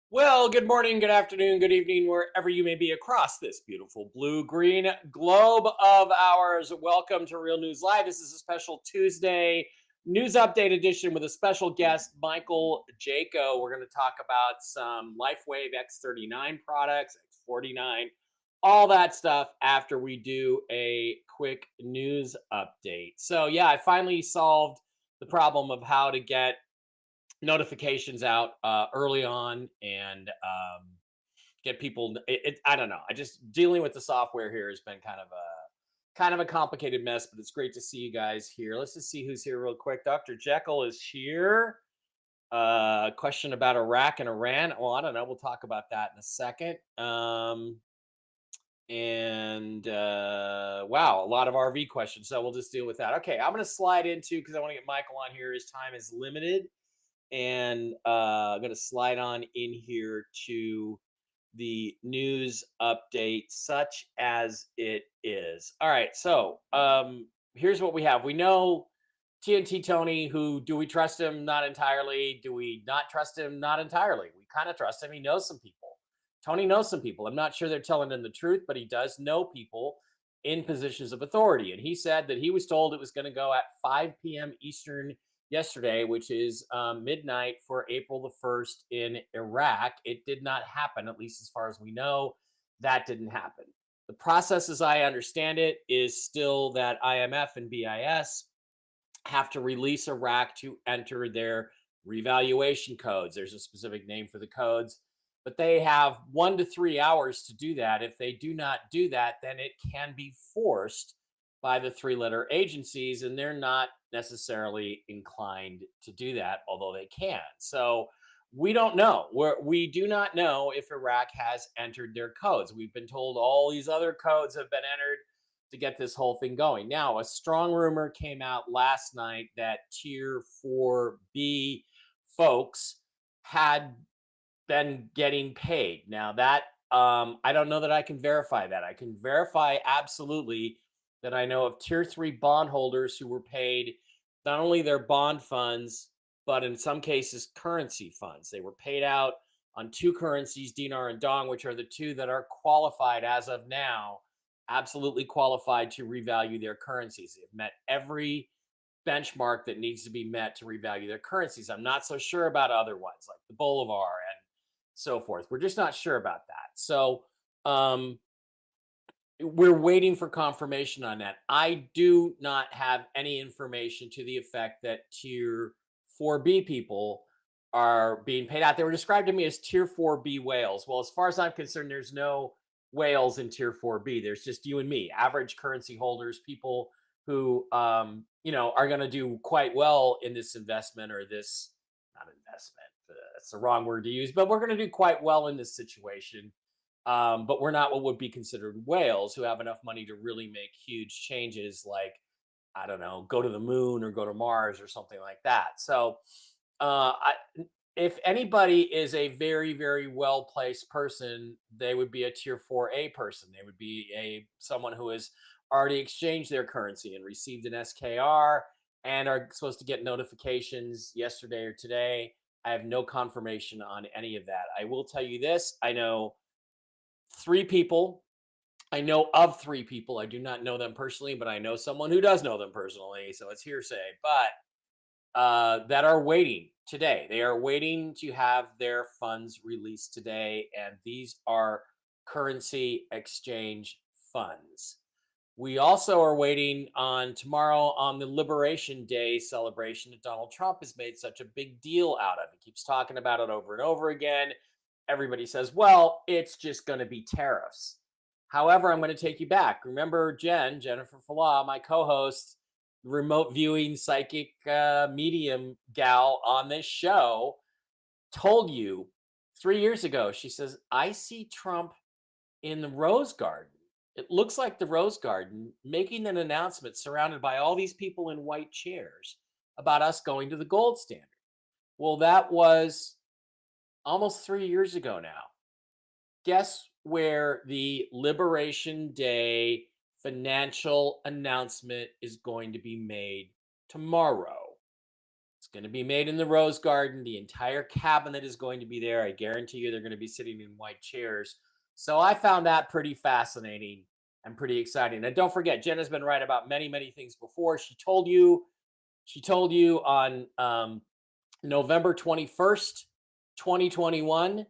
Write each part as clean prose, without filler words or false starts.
Well, good morning, good afternoon, good evening, wherever you may be across this beautiful blue-green globe of ours. Welcome to Real News Live. This is a special Tuesday news update edition with a special guest, Michael Jaco. We're going to talk about some LifeWave X39 products, X49, all that stuff after we do a quick news update. So, yeah, I finally solved the problem of how to get notifications out early on and get people I don't know, I just dealing with the software here has been kind of a complicated mess, but it's great to see you guys here. Let's just see who's here real quick. Dr. Jekyll is here. Question about Iraq and Iran. Well, I don't know, we'll talk about that in a second. And wow, a lot of RV questions, so we'll just deal with that. Okay, I'm going to slide into, because I want to get Michael on here. His time is limited, and I'm going to slide on in here to the news update such as it is. All right, so here's what we have. We know TNT Tony, who do we trust him? Not entirely. Do we not trust him? Not entirely. We kind of trust him. He knows some people. Tony knows some people. I'm not sure they're telling him the truth, but he does know people in positions of authority. And he said that he was told it was going to go at 5 p.m. Eastern yesterday, which is midnight for April the 1st in Iraq. It did not happen, at least as far as we know. That didn't happen. The process, as I understand it, is still that IMF and BIS have to release Iraq to enter their revaluation codes. There's a specific name for the codes, but they have 1 to 3 hours to do that. If they do not do that, then it can be forced by the three-letter agencies, and they're not necessarily inclined to do that, although they can. So we don't know. We do not know if Iraq has entered their codes. We've been told all these other codes have been entered to get this whole thing going. Now, a strong rumor came out last night that Tier 4B folks had been getting paid. Now, that I don't know that I can verify that. I can verify absolutely that I know of Tier 3 bondholders who were paid not only their bond funds, but in some cases, currency funds. They were paid out on two currencies, dinar and dong, which are the two that are qualified as of now, absolutely qualified to revalue their currencies. They've met every benchmark that needs to be met to revalue their currencies. I'm not so sure about other ones like the Bolivar and so forth. We're just not sure about that. So, we're waiting for confirmation on that. I do not have any information to the effect that Tier 4B people are being paid out. They were described to me as Tier 4B whales. Well, as far as I'm concerned, there's no whales in Tier 4B. There's just you and me, average currency holders, people who, are going to do quite well in this investment, or this, not investment, that's the wrong word to use, but we're going to do quite well in this situation. But we're not what would be considered whales, who have enough money to really make huge changes, like, I don't know, go to the moon or go to Mars or something like that. So if anybody is a very, very well placed person, they would be a Tier 4A person. They would be someone who has already exchanged their currency and received an SKR and are supposed to get notifications yesterday or today. I have no confirmation on any of that. I will tell you this. I know three people. I know of three people. I do not know them personally, but I know someone who does know them personally. So it's hearsay, but that are waiting today. They are waiting to have their funds released today. And these are currency exchange funds. We also are waiting on tomorrow on the Liberation Day celebration that Donald Trump has made such a big deal out of. He keeps talking about it over and over again. Everybody says, well, it's just going to be tariffs. However, I'm going to take you back. Remember Jennifer Fallah, my co-host, remote viewing psychic medium gal on this show told you 3 years ago. She says, I see Trump in the Rose Garden. It looks like the Rose Garden making an announcement surrounded by all these people in white chairs about us going to the gold standard. Well, that was almost 3 years ago now. Guess where the Liberation Day financial announcement is going to be made tomorrow? It's going to be made in the Rose Garden. The entire cabinet is going to be there. I guarantee you they're going to be sitting in white chairs. So I found that pretty fascinating and pretty exciting. And don't forget, Jenna's been right about many, many things before. She told you on November 21st, 2021,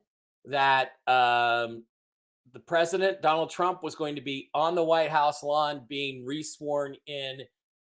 that the president, Donald Trump, was going to be on the White House lawn being resworn in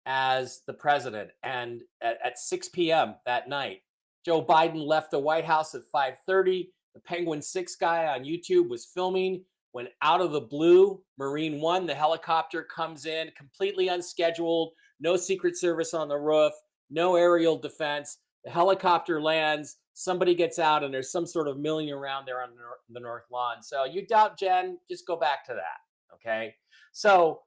as the president. And at 6 p.m. that night, Joe Biden left the White House at 5:30. The Penguin 6 guy on YouTube was filming when out of the blue, Marine One, the helicopter, comes in completely unscheduled, no Secret Service on the roof, no aerial defense. The helicopter lands, somebody gets out, and there's some sort of milling around there on the North Lawn. So you doubt Jen, just go back to that, okay? So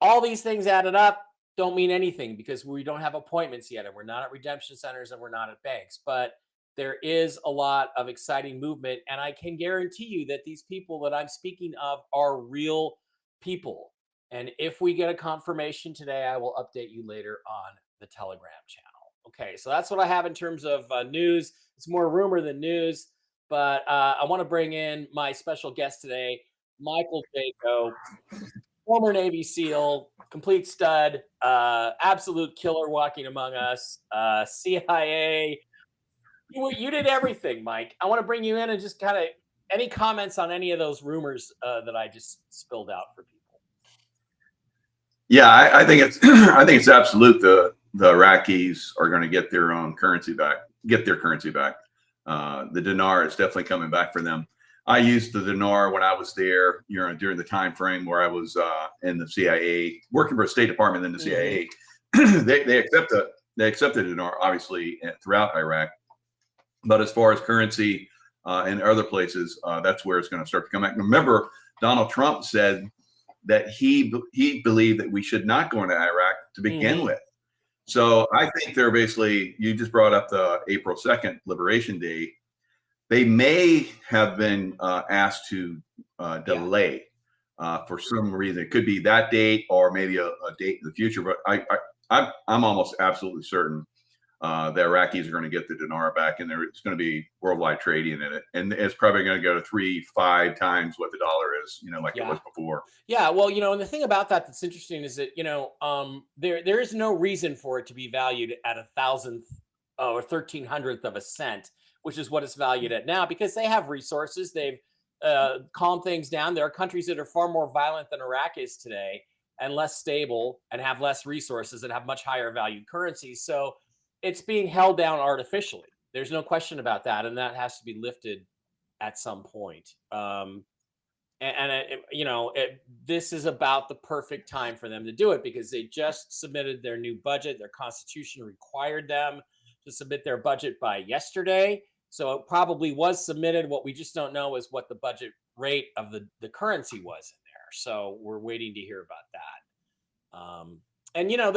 all these things added up don't mean anything because we don't have appointments yet, and we're not at redemption centers, and we're not at banks. But there is a lot of exciting movement, and I can guarantee you that these people that I'm speaking of are real people. And if we get a confirmation today, I will update you later on the Telegram channel. Okay, so that's what I have in terms of news. It's more rumor than news, but I want to bring in my special guest today, Michael Jaco, former Navy SEAL, complete stud, absolute killer walking among us, CIA. You did everything, Mike. I want to bring you in and just kind of any comments on any of those rumors that I just spilled out for people. Yeah, I think it's I think it's absolute. The Iraqis are going to get their own currency back, get their currency back. The dinar is definitely coming back for them. I used the dinar when I was there, during the time frame where I was in the CIA, working for a State Department in the CIA. They accept the dinar, obviously, throughout Iraq. But as far as currency in other places, that's where it's going to start to come back. Remember, Donald Trump said that he believed that we should not go into Iraq to begin with. So I think they're basically, you just brought up the April 2nd Liberation Day. They may have been asked to delay for some reason. It could be that date or maybe a date in the future. But I'm almost absolutely certain the Iraqis are going to get the dinar back, and it's going to be worldwide trading in it, and it's probably going to go to 3-5 times what the dollar is, like it was before. Yeah, well, and the thing about that's interesting is that there is no reason for it to be valued at 1,000th or 1,300th of a cent, which is what it's valued at now, because they have resources. They've calmed things down. There are countries that are far more violent than Iraq is today, and less stable, and have less resources, and have much higher valued currencies. So it's being held down artificially. There's no question about that, and that has to be lifted at some point. This is about the perfect time for them to do it, because they just submitted their new budget. Their constitution required them to submit their budget by yesterday, so it probably was submitted. What we just don't know is what the budget rate of the currency was in there. So we're waiting to hear about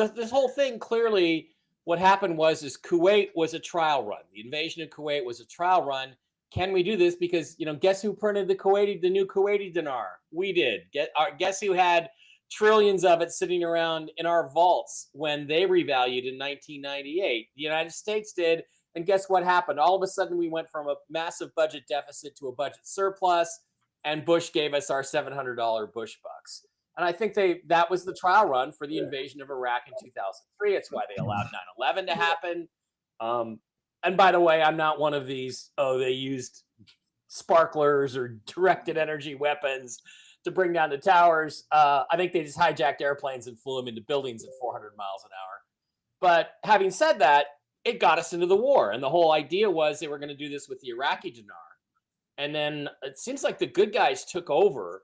that. This whole thing, clearly what happened was Kuwait was a trial run. The invasion of Kuwait was a trial run. Can we do this? Because, guess who printed the new Kuwaiti dinar? We did. Guess who had trillions of it sitting around in our vaults when they revalued in 1998? The United States did. And guess what happened? All of a sudden, we went from a massive budget deficit to a budget surplus, and Bush gave us our $700 Bush bucks. And I think that was the trial run for the invasion of Iraq in 2003. It's why they allowed 9/11 to happen. And by the way, I'm not one of these, they used sparklers or directed energy weapons to bring down the towers. I think they just hijacked airplanes and flew them into buildings at 400 miles an hour. But having said that, it got us into the war. And the whole idea was they were going to do this with the Iraqi dinar. And then it seems like the good guys took over.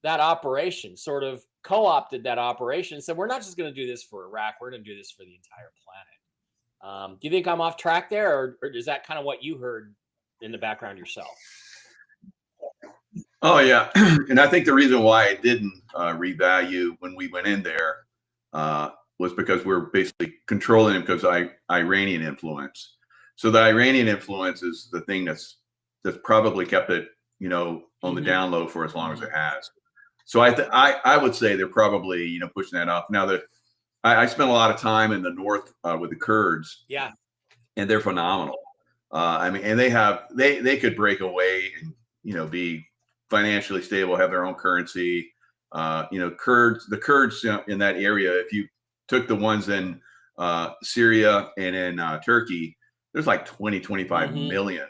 that operation, sort of co-opted that operation, and said, we're not just going to do this for Iraq, we're going to do this for the entire planet. Do you think I'm off track there, or is that kind of what you heard in the background yourself? Oh yeah, and I think the reason why it didn't revalue when we went in there was because we're basically controlling it because Iranian influence. So the Iranian influence is the thing that's probably kept it, on the down low for as long as it has. So I would say they're probably pushing that off. Now I spent a lot of time in the north with the Kurds. Yeah, and they're phenomenal. I mean, and they could break away and be financially stable, have their own currency. The Kurds in that area, if you took the ones in Syria and in Turkey, there's like 25 million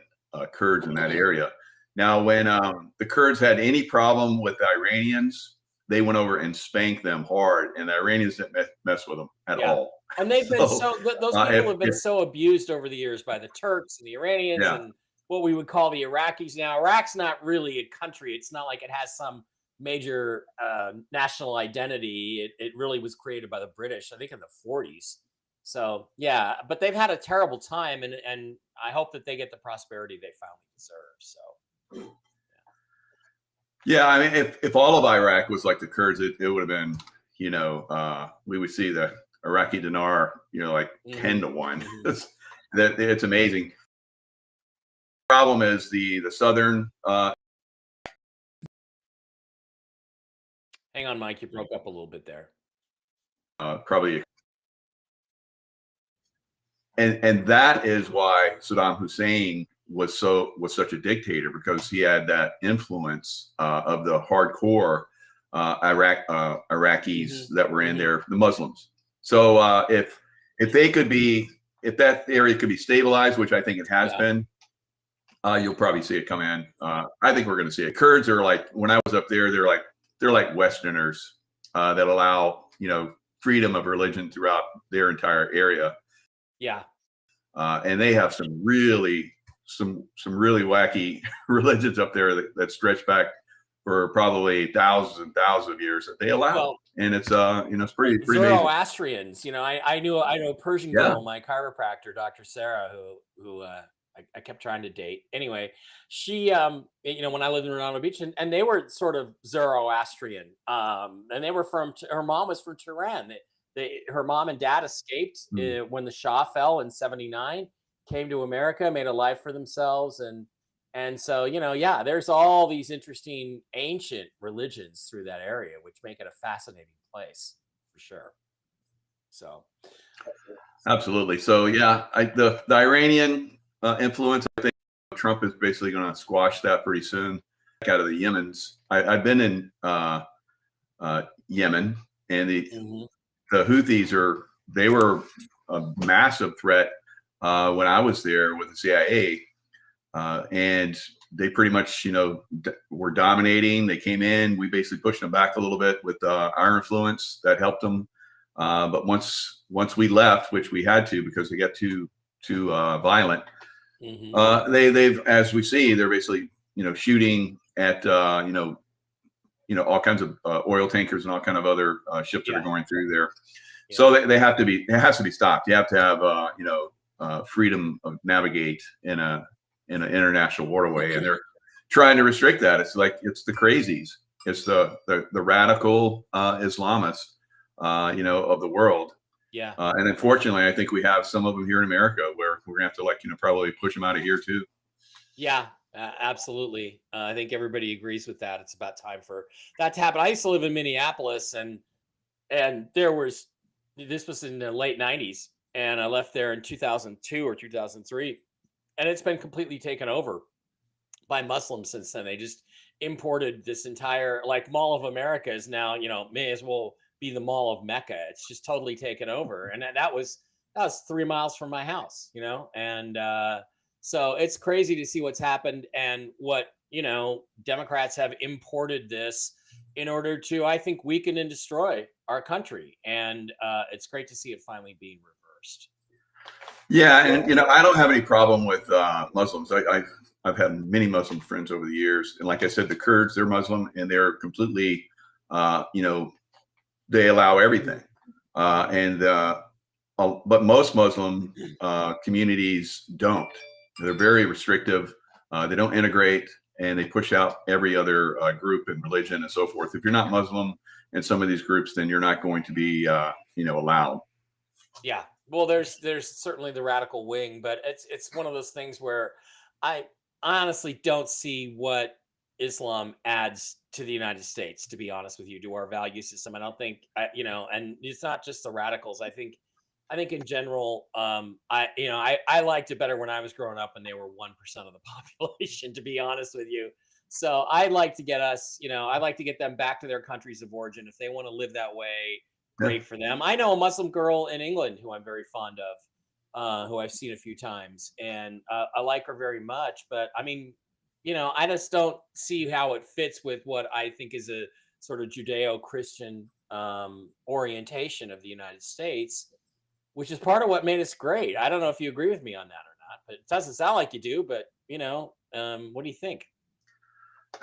Kurds in that area. Now, when the Kurds had any problem with the Iranians, they went over and spanked them hard, and the Iranians didn't mess with them at all. And they've been those people have been so abused over the years by the Turks and the Iranians and what we would call the Iraqis. Now, Iraq's not really a country. It's not like it has some major national identity. It really was created by the British, I think, in the 40s. So yeah, but they've had a terrible time, and I hope that they get the prosperity they finally deserve. So yeah, I mean, if all of Iraq was like the Kurds, it would have been, we would see the Iraqi dinar, like 10 to 1. It's amazing. The problem is the southern. Hang on, Mike, you broke up a little bit there. Probably. And that is why Saddam Hussein was such a dictator, because he had that influence of the hardcore Iraqis that were in there, the Muslims. So if that area could be stabilized, which I think it has been, you'll probably see it come in. I think we're going to see it. Kurds are like, when I was up there, they're like Westerners that allow freedom of religion throughout their entire area. Yeah. And they have some really wacky religions up there that stretch back for probably thousands and thousands of years that they allow. Well, and it's it's pretty Zoroastrians. I know a Persian girl, my chiropractor, Dr. Sarah, who I kept trying to date. Anyway, she when I lived in Redondo Beach, and they were sort of Zoroastrian. And they were her mom was from Tehran. Her mom and dad escaped when the Shah fell in '79, came to America, made a life for themselves, and so there's all these interesting ancient religions through that area, which make it a fascinating place for sure. So absolutely. So the Iranian influence, I think Trump is basically going to squash that pretty soon. Out of the Yemens, I've been in Yemen, and the Houthis were a massive threat when I was there with the CIA, and they pretty much were dominating. They came in, we basically pushed them back a little bit with our influence that helped them. But once we left, which we had to because they got too violent, they've, as we see, they're basically shooting at all kinds of oil tankers and all kind of other ships that are going through there. Yeah. So it has to be stopped. You have to have freedom of navigate in an international waterway, and they're trying to restrict that. It's like it's the crazies, it's the radical Islamists, of the world. Yeah. And unfortunately, I think we have some of them here in America where we're gonna have to probably push them out of here too. Yeah. Absolutely. I think everybody agrees with that. It's about time for that to happen. I used to live in Minneapolis, and this was in the late 90s, and I left there in 2002 or 2003, and it's been completely taken over by Muslims since then. They just imported this entire, like, Mall of America is now, may as well be the Mall of Mecca. It's just totally taken over. And that was 3 miles from my house, and so it's crazy to see what's happened, and what, Democrats have imported this in order to, I think, weaken and destroy our country. And it's great to see it finally being reversed. Yeah. And, I don't have any problem with Muslims. I've had many Muslim friends over the years, and like I said, the Kurds, they're Muslim and they're completely, you know, they allow everything, but most Muslim communities don't. They're very restrictive. They don't integrate, and they push out every other group and religion and so forth. If you're not Muslim in some of these groups, then you're not going to be, you know, allowed. Yeah. Well, there's certainly the radical wing, but it's one of those things where I honestly don't see what Islam adds to the United States, to be honest with you, to our value system. I don't think you know, and it's not just the radicals. I think in general, I liked it better when I was growing up and they were 1% of the population, to be honest with you. So I'd like to get us, you know, I'd like to get them back to their countries of origin. If they want to live that way, Yeah. great for them. I know a Muslim girl in England who I'm very fond of, who I've seen a few times, and I like her very much. But I mean, you know, I just don't see how it fits with what I think is a sort of Judeo-Christian orientation of the United States, which is part of what made us great. I don't know if you agree with me on that or not, but it doesn't sound like you do. But you know, what do you think?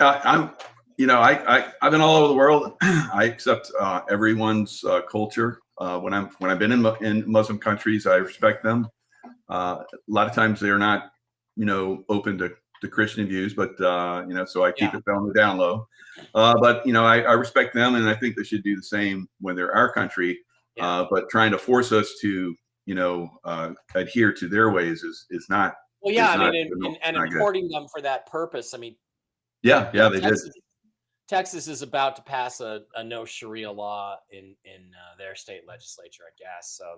I'm, you know, I've been all over the world. I accept everyone's culture. When I've been in Muslim countries, I respect them. A lot of times they're not, you know, open to Christian views, but you know, so I keep it on the down low. But you know, I respect them, and I think they should do the same when they're our country. But trying to force us to, you know, adhere to their ways is not. Well, yeah, is I not, mean, and not good. importing them for that purpose. I mean, Yeah, you know, they did. Texas is about to pass a no Sharia law in their state legislature, I guess. So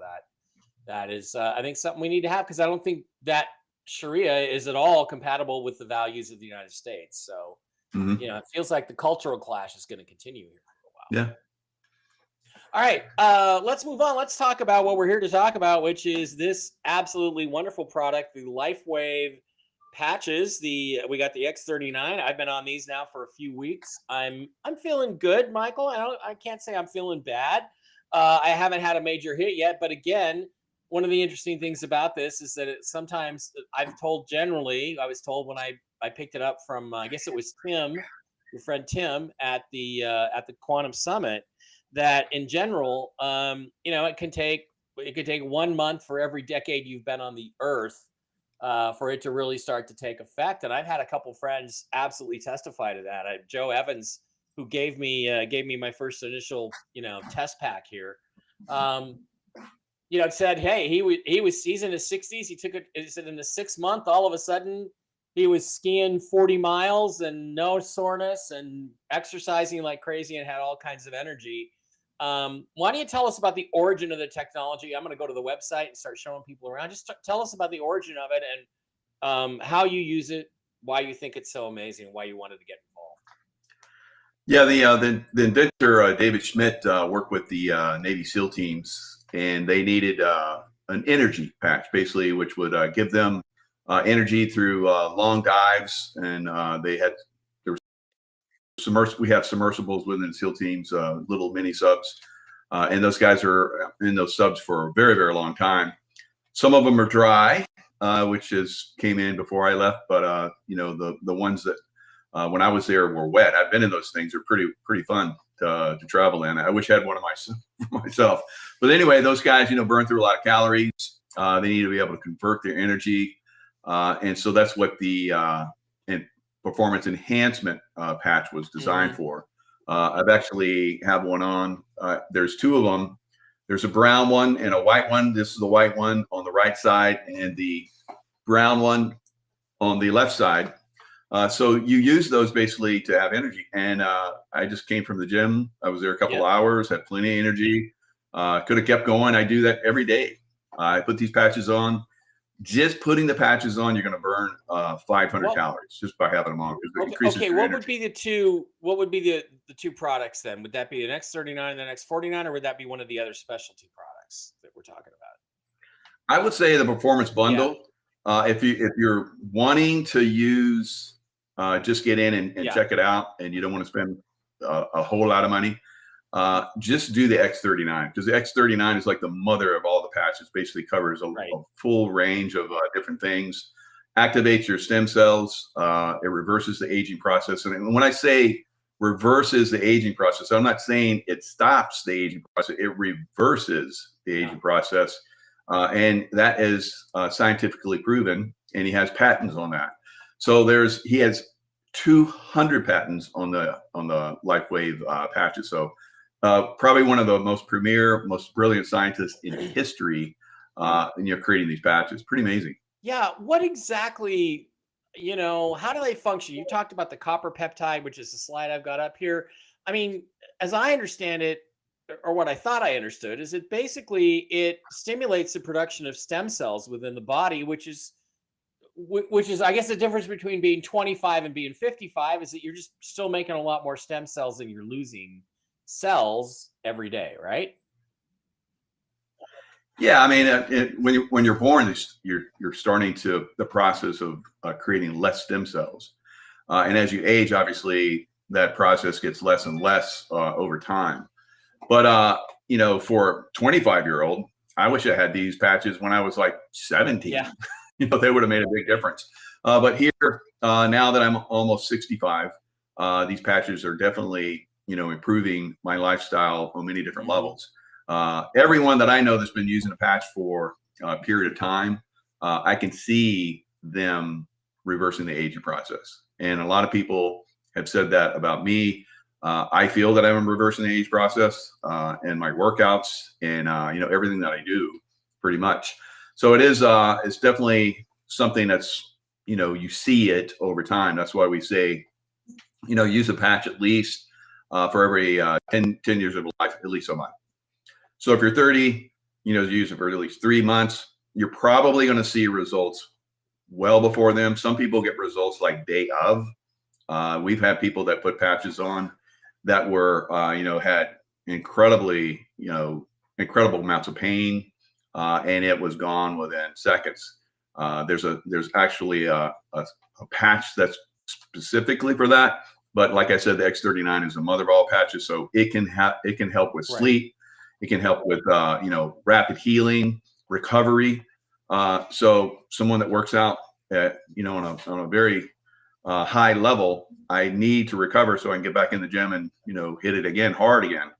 that is, I think, something we need to have, because I don't think that Sharia is at all compatible with the values of the United States. So, you know, it feels like the cultural clash is going to continue here for a while. Yeah. All right, let's move on. Let's talk about what we're here to talk about, which is this absolutely wonderful product, the LifeWave patches. We got the X39. I've been on these now for a few weeks. I'm feeling good, Michael. I can't say I'm feeling bad. I haven't had a major hit yet, but again, one of the interesting things about this is that sometimes I was told when I picked it up from I guess it was Tim, your friend Tim at the Quantum Summit, that in general, you know, it could take 1 month for every decade you've been on the earth for it to really start to take effect. And I've had a couple friends absolutely testify to that. Joe Evans, who gave me my first initial, you know, test pack here, you know, said, hey, he's in his 60s. He said in the 6th month, all of a sudden he was skiing 40 miles and no soreness and exercising like crazy and had all kinds of energy. Why don't you tell us about the origin of the technology? I'm going to go to the website and start showing people around. Just tell us about the origin of it and how you use it, why you think it's so amazing, why you wanted to get involved. Yeah, the inventor David Schmidt worked with the Navy SEAL teams, and they needed an energy patch, basically, which would give them energy through long dives, and we have submersibles within SEAL teams, little mini subs, and those guys are in those subs for a very, very long time. Some of them are dry, which came in before I left, but you know, the ones that when I was there were wet. I've been in those things; they're pretty fun to travel in. I wish I had one of myself. But anyway, those guys, you know, burn through a lot of calories. They need to be able to convert their energy, and so that's what the performance enhancement patch was designed for. I've actually have one on. There's 2 of them. There's a brown one and a white one. This is the white one on the right side and the brown one on the left side. So you use those basically to have energy. And I just came from the gym. I was there a couple hours, had plenty of energy. Could have kept going. I do that every day. I put these patches on. Just putting the patches on, you're going to burn 500 calories just by having them on. Okay, what would be the two? What would be the 2 products then? Would that be an X39 and an X49, or would that be one of the other specialty products that we're talking about? I would say the performance bundle. If you're wanting to use, just get in and check it out, and you don't want to spend a whole lot of money. Just do the X39, because the X39 is like the mother of all the patches. Basically covers a full range of different things. activates your stem cells. It reverses the aging process. And when I say reverses the aging process, I'm not saying it stops the aging process. It reverses the aging process. And that is scientifically proven. And he has patents on that. So he has 200 patents on the LifeWave patches. So probably one of the most premier, most brilliant scientists in history, and creating these patches. Pretty amazing. Yeah. What exactly, how do they function? You talked about the copper peptide, which is the slide I've got up here. I mean, as I understand it, or what I thought I understood, is it stimulates the production of stem cells within the body, which is, I guess, the difference between being 25 and being 55 is that you're just still making a lot more stem cells than you're losing cells every day, right? Yeah, I mean, when you're born, you're starting the process of creating less stem cells, and as you age, obviously that process gets less and less over time. But for a 25-year-old, I wish I had these patches when I was like 17. Yeah. They would have made a big difference. But here, now that I'm almost 65, these patches are definitely improving my lifestyle on many different levels. Everyone that I know that's been using a patch for a period of time, I can see them reversing the aging process. And a lot of people have said that about me. I feel that I'm reversing the age process and my workouts and everything that I do, pretty much. So it's definitely something that's you see it over time. That's why we say use a patch at least for every 10 years of life, at least a month. So if you're 30, use it for at least 3 months. You're probably going to see results well before them. Some people get results like day of. We've had people that put patches on that were, had incredible amounts of pain, and it was gone within seconds. There's actually a patch that's specifically for that. But like I said, the X39 is the mother of all patches, so it can help with sleep. It can help with rapid healing, recovery. So someone that works out at on a very high level, I need to recover so I can get back in the gym and hit it again hard again.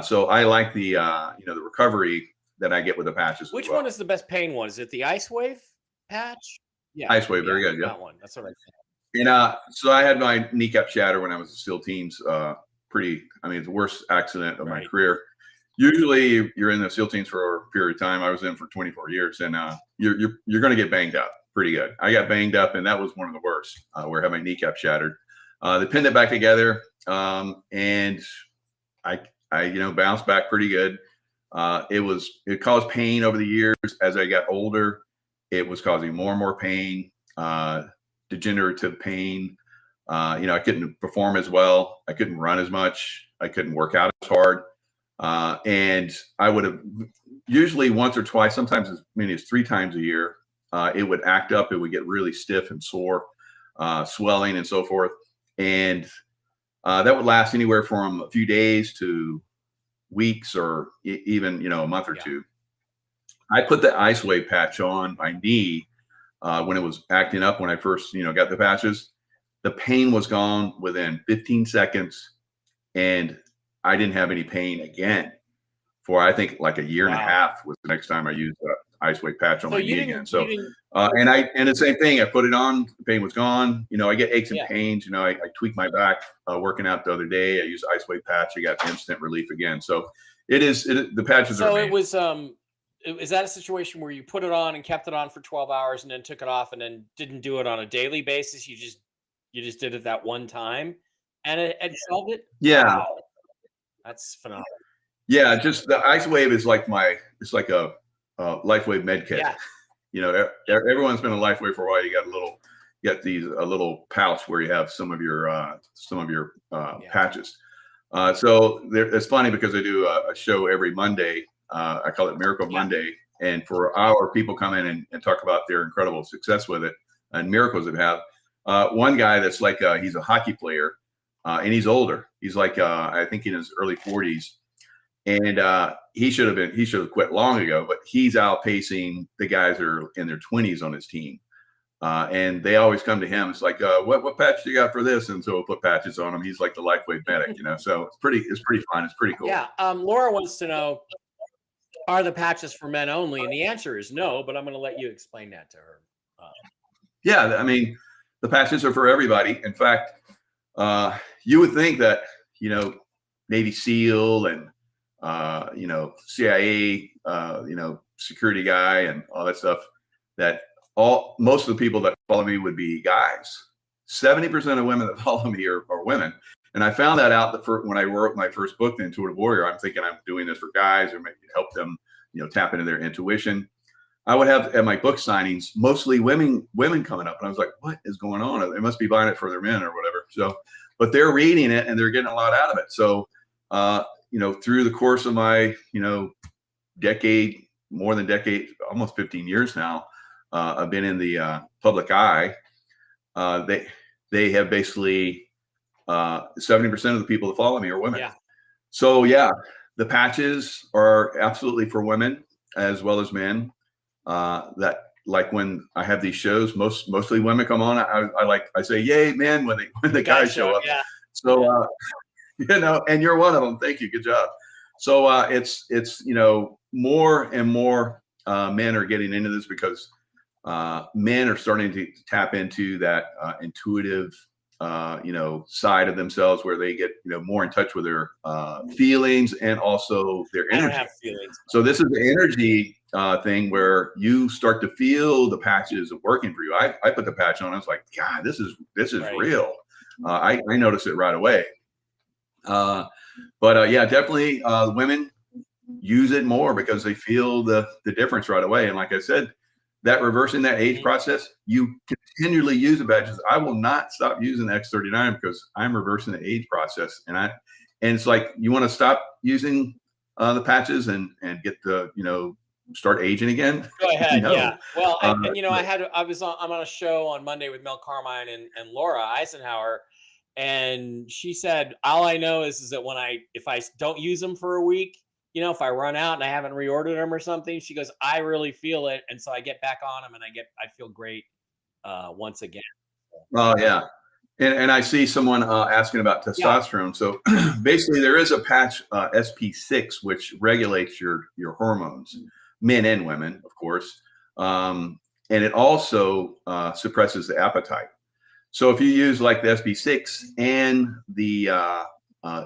So I like the the recovery that I get with the patches. Which one is the best pain one? Is it the Ice Wave patch? Yeah, Ice Wave, very good. Yeah, that one. That's what I said. And so I had my kneecap shatter when I was in SEAL teams. It's the worst accident of my career. Usually you're in the SEAL teams for a period of time. I was in for 24 years, and you're going to get banged up pretty good. I got banged up, and that was one of the worst, where I had my kneecap shattered. They pinned it back together, and I bounced back pretty good. It caused pain over the years. As I got older, it was causing more and more pain, degenerative pain. I couldn't perform as well. I couldn't run as much. I couldn't work out as hard. And I would have usually once or twice, sometimes as many as 3 times a year, it would act up. It would get really stiff and sore, swelling and so forth. And that would last anywhere from a few days to weeks or even, a month or two. I put the Ice Wave patch on my knee when it was acting up, when I first, got the patches. The pain was gone within 15 seconds. And I didn't have any pain again for, I think, like a year and a half was the next time I used the Ice Wave patch on my knee again. So, and the same thing, I put it on, the pain was gone. I get aches and pains. I tweaked my back working out the other day. I used Ice Wave patch. I got instant relief again. So the patches are amazing. So is that a situation where you put it on and kept it on for 12 hours and then took it off and then didn't do it on a daily basis? You just did it that one time and it solved it? Yeah. Wow. That's phenomenal. Yeah, just the Ice Wave is like it's like a LifeWave med kit. Yeah. Everyone's been a LifeWave for a while. You got a little pouch where you have some of your patches. So it's funny because I do a show every Monday. I call it Miracle Monday, and for an hour, people come in and talk about their incredible success with it and miracles they've had. One guy that's like he's a hockey player. And he's older. He's like, I think in his early 40s, and he should have quit long ago. But he's outpacing the guys that are in their 20s on his team. And they always come to him. It's like, what patch you got for this? And so we'll put patches on him. He's like the lightweight medic, so it's pretty fun. It's pretty cool. Yeah. Laura wants to know, are the patches for men only? And the answer is no, but I'm going to let you explain that to her. Yeah. I mean, the patches are for everybody. In fact, you would think that, Navy SEAL and, CIA, security guy and all that stuff, that most of the people that follow me would be guys. 70% of women that follow me are women. And I found that out when I wrote my first book, The Intuitive Warrior. I'm thinking I'm doing this for guys or maybe help them, tap into their intuition. I would have at my book signings, mostly women coming up. And I was like, what is going on? They must be buying it for their men or whatever. So, but they're reading it and they're getting a lot out of it. So, through the course of my, more than decade, almost 15 years now, I've been in the public eye. They have basically 70% of the people that follow me are women. Yeah. So yeah, the patches are absolutely for women as well as men. That like when I have these shows, mostly women come on. I say yay men when the guys show up. Yeah. So and you're one of them. Thank you. Good job. So it's more and more men are getting into this because men are starting to tap into that intuitive side of themselves where they get more in touch with their feelings and also their energy. I don't have feelings. So this is the energy thing where you start to feel the patches working for you. I put the patch on. I was like, God, this is right. Real. I noticed it right away. But yeah, definitely women use it more because they feel the difference right away. And like I said, that reversing that age process, you continually use the badges. I will not stop using the X39 because I'm reversing the age process. And it's like, you want to stop using the patches and get the, start aging again. Go ahead. No. Yeah. Well, I'm on a show on Monday with Mel Carmine and Laura Eisenhower. And she said, all I know is that if I don't use them for a week, if I run out and I haven't reordered them or something, she goes, I really feel it. And so I get back on them and I feel great once again. Oh yeah. And I see someone asking about testosterone. Yeah. So basically there is a patch SP6, which regulates your hormones, men and women, of course. And it also suppresses the appetite. So if you use like the SP6 and the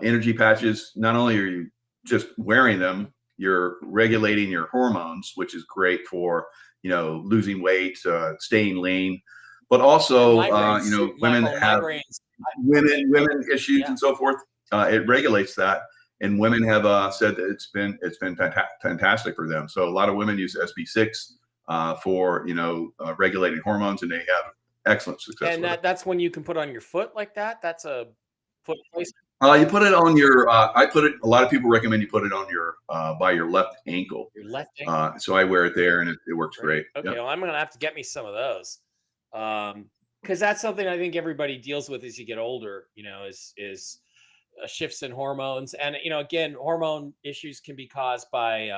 energy patches, not only are you just wearing them, you're regulating your hormones, which is great for, losing weight, staying lean, but also, women have women issues and so forth. It regulates that. And women have said that it's been fantastic for them. So a lot of women use SP6 for, regulating hormones, and they have excellent success. And that's when you can put on your foot like that. That's a foot placement. You put it on your. A lot of people recommend you put it on your by your left ankle. Your left ankle. So I wear it there, and it works great. Okay, yep. Well, I'm gonna have to get me some of those, because that's something I think everybody deals with as you get older. Is shifts in hormones, and again, hormone issues can be caused by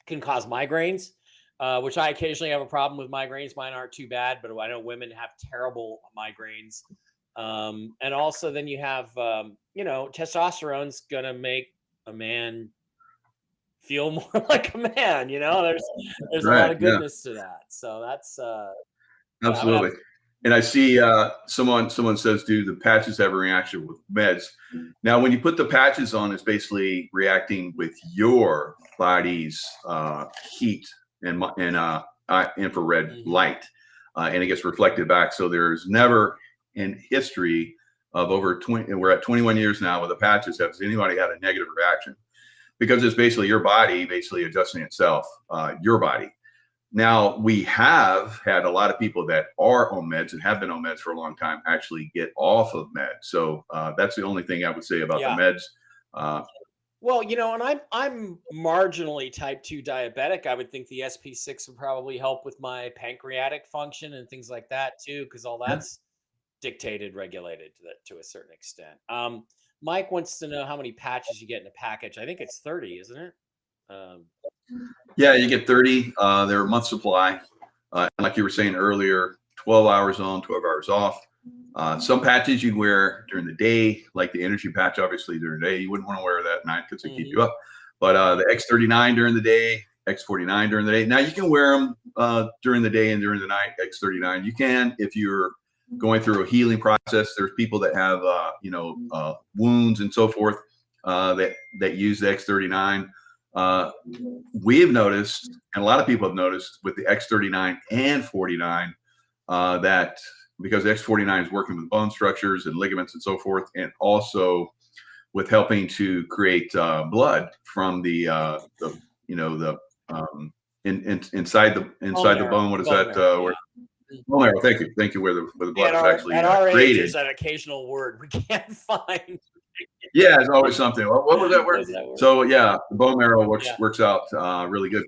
can cause migraines. Which I occasionally have a problem with migraines. Mine aren't too bad, but I know women have terrible migraines. And also then you have, testosterone's going to make a man feel more like a man, there's right, a lot of goodness to that. So that's, absolutely. And I see someone says, do the patches have a reaction with meds? Now, when you put the patches on, it's basically reacting with your body's heat and infrared light, and it gets reflected back. So there's never in history of over 20, we're at 21 years now with the patches, has anybody had a negative reaction? Because it's basically your body basically adjusting itself, your body. Now, we have had a lot of people that are on meds and have been on meds for a long time actually get off of meds. So that's the only thing I would say about the meds. Well, and I'm marginally type 2 diabetic. I would think the SP6 would probably help with my pancreatic function and things like that too, because all that's dictated, regulated to a certain extent. Mike wants to know how many patches you get in a package. I think it's 30, isn't it? Yeah, you get 30. They're a month supply. Like you were saying earlier, 12 hours on, 12 hours off. Some patches you wear during the day, like the energy patch, obviously during the day. You wouldn't want to wear that at night because it keep you up. But the X39 during the day, X49 during the day. Now you can wear them during the day and during the night. X39, you can if you're going through a healing process. There's people that have wounds and so forth that use the X39. We have noticed, and a lot of people have noticed with the X39 and 49 that because X49 is working with bone structures and ligaments and so forth, and also with helping to create blood from inside the bone. What is that? Bone marrow. Thank you. Where the blood is actually at our created. age, is that occasional word we can't find. Yeah, it's always something. What was that word? So yeah, the bone marrow works out really good.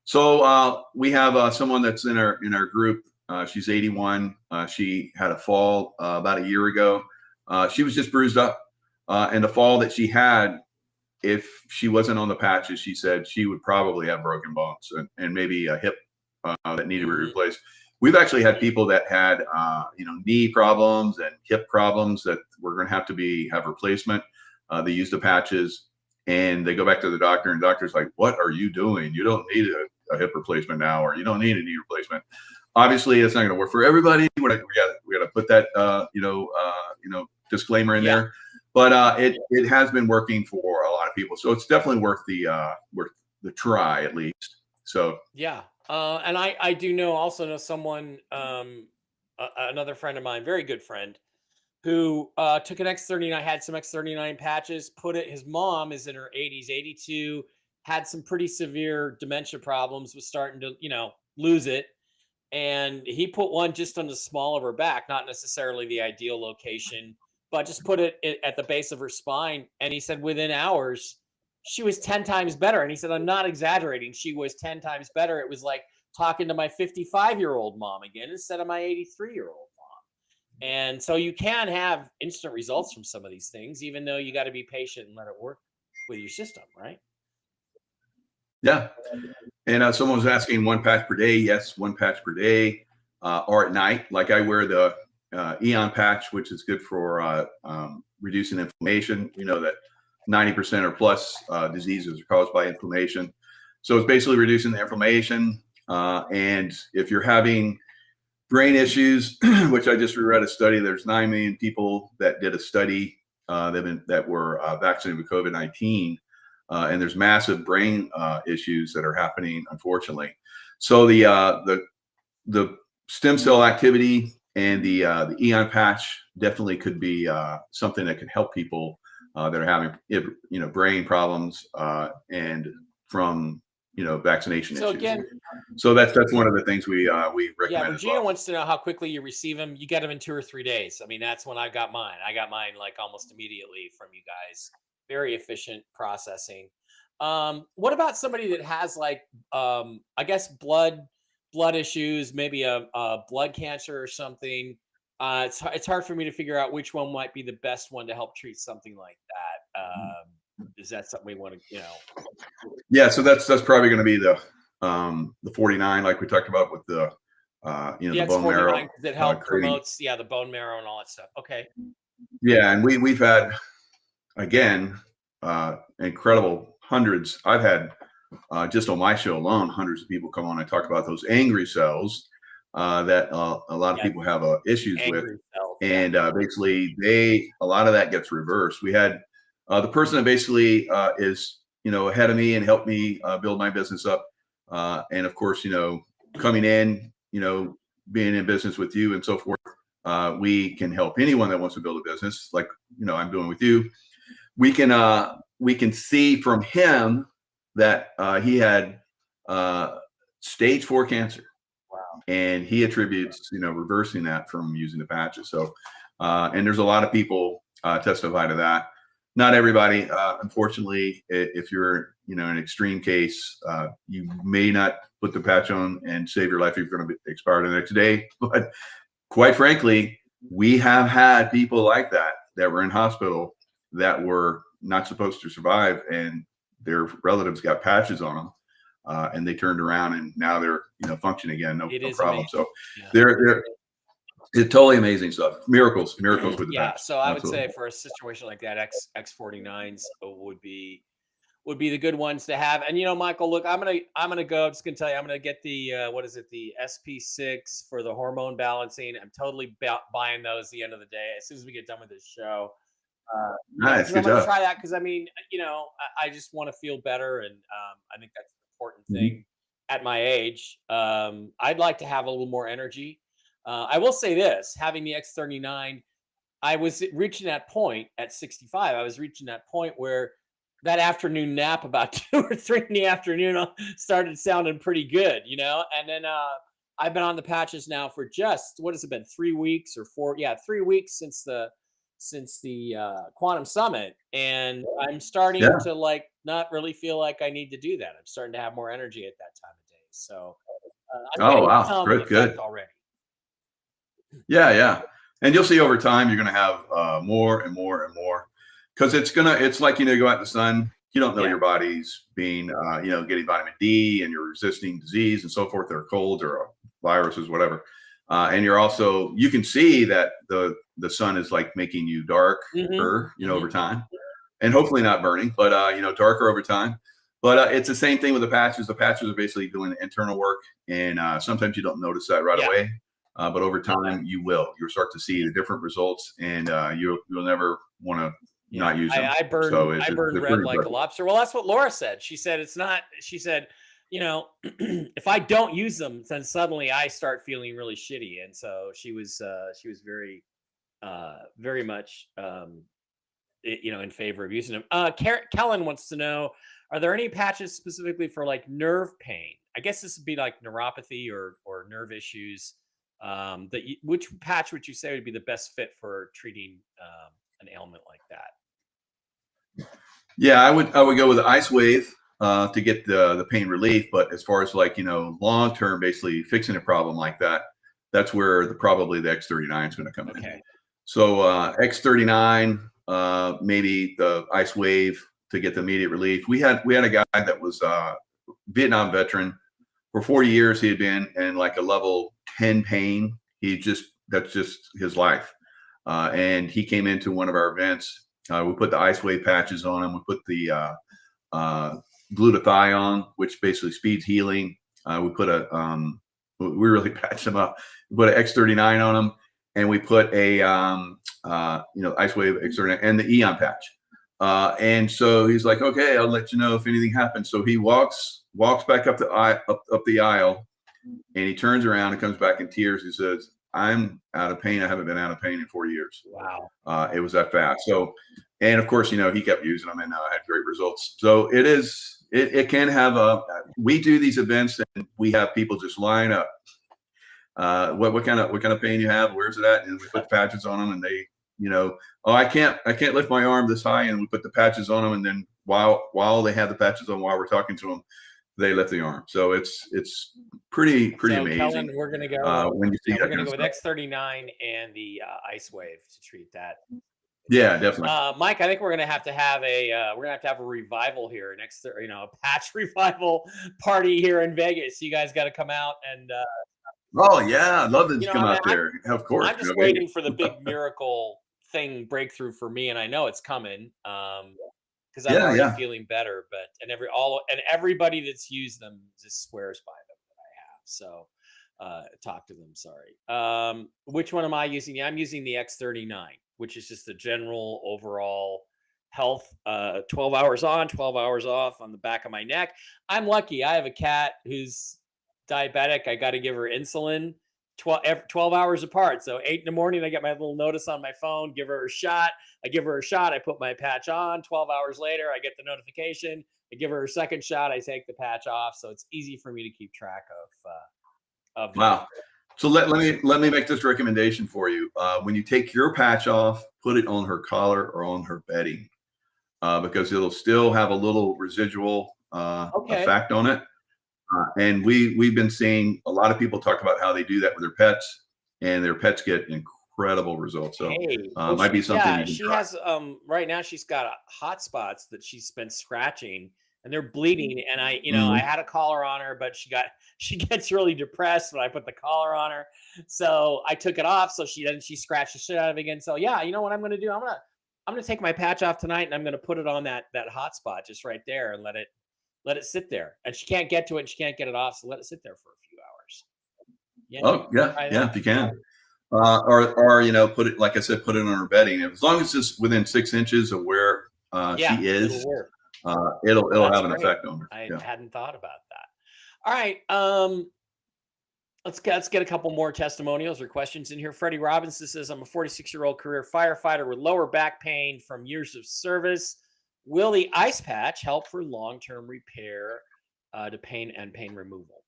So we have someone that's in our group. She's 81. She had a fall about a year ago. She was just bruised up, and the fall that she had, if she wasn't on the patches, she said she would probably have broken bones and maybe a hip that needed to be replaced. We've actually had people that had knee problems and hip problems that we're going to have replacement. They use the patches and they go back to the doctor, and the doctor's like, "What are you doing? You don't need a hip replacement now, or you don't need a knee replacement." Obviously, it's not going to work for everybody. We got to put that disclaimer in there. But it has been working for a lot of people, so it's definitely worth the try at least. So yeah, and I do also know someone, another friend of mine, very good friend, who took an X39, had some X39 patches, his mom is in her 80s, 82, had some pretty severe dementia problems, was starting to lose it. And he put one just on the small of her back, not necessarily the ideal location, but just put it at the base of her spine. And he said within hours, she was 10 times better. And he said, I'm not exaggerating. She was 10 times better. It was like talking to my 55-year-old mom again instead of my 83-year-old mom. And so you can have instant results from some of these things, even though you got to be patient and let it work with your system, right? Yeah. And someone was asking 1 patch per day. Yes, 1 patch per day or at night. Like I wear the Eon patch, which is good for reducing inflammation. We know that 90% or plus diseases are caused by inflammation. So it's basically reducing the inflammation. And if you're having brain issues, which I just reread a study, there's 9 million people that did a study that were vaccinated with COVID-19. And there's massive brain issues that are happening, unfortunately. So the stem cell activity and the Eon patch definitely could be something that can help people that are having brain problems and from vaccination issues. Again, so that's one of the things we recommend. Yeah, Regina wants to know how quickly you receive them. You get them in 2 or 3 days. I mean, that's when I got mine. I got mine like almost immediately from you guys. Very efficient processing. What about somebody that has like I guess blood issues, maybe a blood cancer or something? It's hard for me to figure out which one might be the best one to help treat something like that. Is that something we want to Yeah, so that's probably going to be the 49, like we talked about with the the bone marrow that help promotes the bone marrow and all that stuff. Okay. Yeah, and we've had again incredible hundreds. I've had just on my show alone hundreds of people come on and talk about those angry cells that a lot of people have issues with cells, and basically a lot of that gets reversed. We had the person that basically is ahead of me and helped me build my business up, and of course coming in being in business with you and so forth, we can help anyone that wants to build a business like I'm doing with you. We can see from him that he had stage 4 cancer. Wow. And he attributes reversing that from using the patches. So and there's a lot of people testify to that. Not everybody, unfortunately. If you're an extreme case, you may not put the patch on and save your life if you're going to expire the next day. But quite frankly, we have had people like that were in hospital that were not supposed to survive, and their relatives got patches on them, and they turned around and now they're functioning again, no problem. Amazing. So It's totally amazing stuff. Miracles with the Yeah, patch. so I would Absolutely. say for a situation like that, X49s would be the good ones to have. And Michael, look, I'm gonna go. I'm just gonna tell you, I'm gonna get the what is it, the SP6 for the hormone balancing. I'm totally buying those. At the end of the day, as soon as we get done with this show, Nice. because I'm Good gonna job. try that. Because I mean, I just want to feel better, and I think that's an important Mhm. thing at my age. I'd like to have a little more energy. I will say this: having the X39, I was reaching that point at 65. I was reaching that point where that afternoon nap about 2 or 3 in the afternoon started sounding pretty good, And then I've been on the patches now for just what has it been, 3 weeks or 4? Yeah, 3 weeks since the Quantum Summit, and I'm starting Yeah. to not really feel like I need to do that. I'm starting to have more energy at that time of day, so I'm Oh, getting wow. some Good. effect Good. already. Yeah. Yeah. And you'll see over time, you're going to have more and more and more, because it's like, you go out in the sun, you don't know Yeah. your body's being, getting vitamin D, and you're resisting disease and so forth, or colds or viruses, whatever. And you can see that the sun is like making you darker, over time, and hopefully not burning, but, darker over time. But it's the same thing with the patches. The patches are basically doing the internal work, and sometimes you don't notice that right Yeah. away. But over time, you'll start to see the different results, and you'll never want to not use them. I So burn they're red pretty like a impressive. lobster. Well, that's what Laura said. She said it's not. She said, if I don't use them, then suddenly I start feeling really shitty. And so she was very very much in favor of using them. Kellen wants to know: are there any patches specifically for like nerve pain? I guess this would be like neuropathy or nerve issues. Which patch would you say would be the best fit for treating an ailment like that? Yeah, I would go with the ice wave to get the pain relief. But as far as like long term, basically fixing a problem like that, that's where probably the X39 is going to come in. Okay. So X39, maybe the ice wave to get the immediate relief. We had a guy that was Vietnam veteran. For 40 years, he had been in like a level 10 pain. That's just his life. And he came into one of our events. We put the ice wave patches on him. We put the glutathione, which basically speeds healing. We really patched him up. We put an X39 on him, and we put a ice wave X39 and the Eon patch. And so he's like, okay, I'll let you know if anything happens. So he walks back up the aisle, and he turns around and comes back in tears. He says, I'm out of pain. I haven't been out of pain in 4 years. Wow. It was that fast. So, and of course, he kept using them, and had great results. So it can have we do these events, and we have people just line up. What kind of pain you have? Where's it at? And we put patches on them, and they, oh, I can't lift my arm this high, and we put the patches on them, and then while they have the patches on, while we're talking to them, they lift the arm. So it's pretty amazing. Kellen, we're gonna go. When you see We're that gonna kind go of with stuff. X39 and the ice wave to treat that. Yeah, definitely. Mike, I think we're gonna have to have a revival here next, a patch revival party here in Vegas. You guys got to come out and Oh yeah, I'd love to come I mean, out there. Of course. I'm just waiting for the big miracle breakthrough for me, and I know it's coming. Because I'm already feeling better, and everybody that's used them just swears by them that I have. So talk to them. Sorry. Which one am I using? Yeah, I'm using the X39, which is just the general overall health. 12 hours on, 12 hours off on the back of my neck. I'm lucky. I have a cat who's diabetic. I got to give her insulin 12 hours apart. So 8 in the morning, I get my little notice on my phone, give her a shot. I give her a shot. I put my patch on. 12 hours later, I get the notification. I give her a second shot. I take the patch off. So it's easy for me to keep track of wow. So let me make this recommendation for you. When you take your patch off, put it on her collar or on her bedding, because it'll still have a little residual effect on it. And we've been seeing a lot of people talk about how they do that with their pets, and their pets get incredible results. So might be something. Yeah, she has right now she's got hot spots that she's been scratching, and they're bleeding. And I, I had a collar on her, but she gets really depressed when I put the collar on her. So I took it off. So she scratched the shit out of it again. So yeah, you know what I'm going to do? I'm going to take my patch off tonight, and I'm going to put it on that hot spot just right there and let it sit there. And she can't get to it, and she can't get it off. So let it sit there for a few hours. Yeah. Oh yeah, if you can. Or put it, like I said, put it on her bedding. As long as it's within 6 inches of where she is, it'll work. It'll have an effect on her. I hadn't thought about that. All right, let's get a couple more testimonials or questions in here. Freddie Robinson says, "I'm a 46-year-old career firefighter with lower back pain from years of service. Will the ice patch help for long-term repair to pain and pain removal?"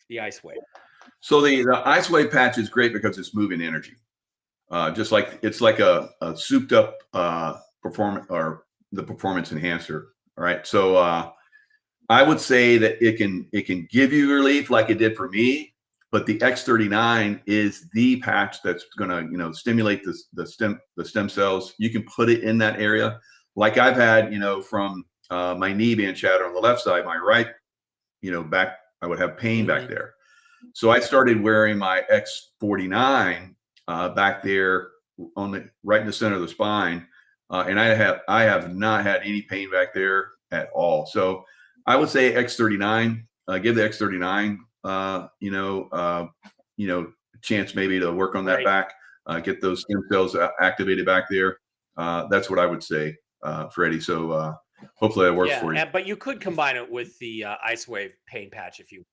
The ice wave. So the ice wave patch is great because it's moving energy. Just like it's like a souped up performance, or the performance enhancer. All right. So I would say that it can give you relief like it did for me, but the X39 is the patch that's going to stimulate the stem cells. You can put it in that area, like I've had from my knee being shattered on the left side, my right back, I would have pain back there. So I started wearing my X49 back there right in the center of the spine, and I have not had any pain back there at all. So I would say X39. Give the X39 chance maybe to work on that back, get those stem cells activated back there. That's what I would say, Freddie. So hopefully that works for you. But you could combine it with the ice wave pain patch if you.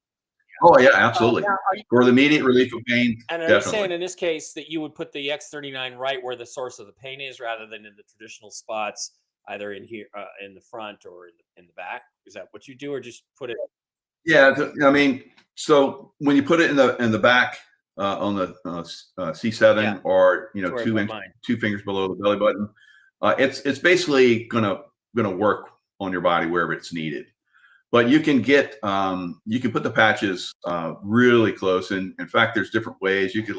Oh yeah, absolutely. For the immediate relief of pain. And are you saying in this case that you would put the X39 right where the source of the pain is, rather than in the traditional spots, either in here, in the front, or in the back? Is that what you do, or just put it? Yeah, I mean, so when you put it in the back on the C7, or 2 fingers below the belly button, it's basically gonna work on your body wherever it's needed. But you can put the patches really close, and in fact, there's different ways. You could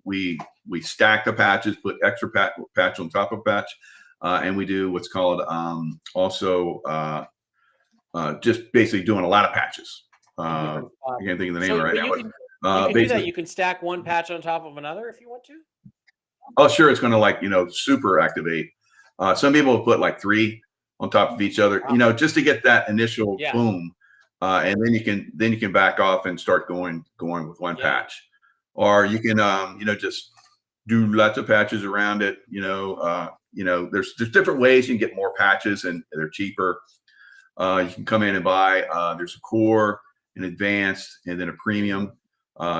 we stack the patches, put extra patch on top of patch, and we do what's called just basically doing a lot of patches. I can't think of the name right now. You can do that. You can stack one patch on top of another if you want to. Oh, sure. It's going to super activate. Some people will put like 3 on top of each other, just to get that initial boom, and then you can back off and start going with one patch, or you can just do lots of patches around it. There's different ways you can get more patches, and they're cheaper. You can come in and buy. There's a core, an advanced, and then a premium.